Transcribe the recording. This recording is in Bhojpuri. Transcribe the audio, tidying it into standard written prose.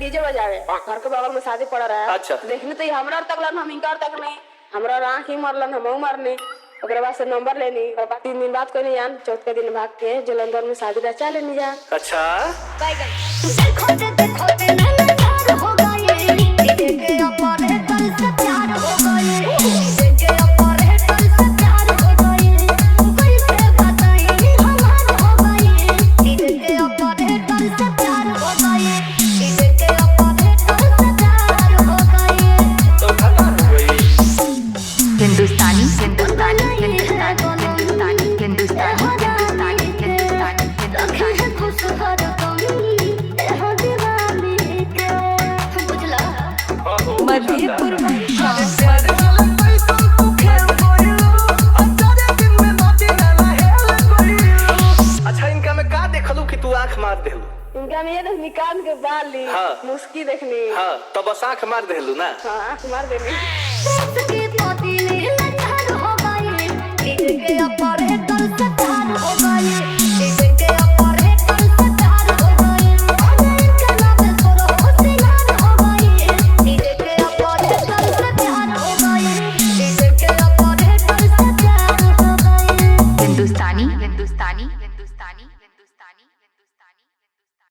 डीजे बजावे, घर के बगल में शादी पड़ रहा है। अच्छा। देखने तो हमरा तकलन, हम इनकार तक नहीं, हमरा आँख ही मरलन, हम मारने। ओकरे बाद से नंबर लेनी, ओकरे बाद 3 दिन बाद कोई नहीं जान, चौथे दिन भाग के जलंधर में शादी रचा लेनी जा। अच्छा हिंदुस्तानी हिंदुस्तानी हिंदुस्तानी हिंदुस्तानी हिंदुस्तानी हिंदुस्तानी मधेपुर अच्छा इनका में का देखलू कि तू आंख मार देलू? इनका में ये देखनी कान के बाल ली, हाँ। मुस्की देखनी, हाँ तो बस आंख मार देलू ना। हाँ आँख मार देनी। के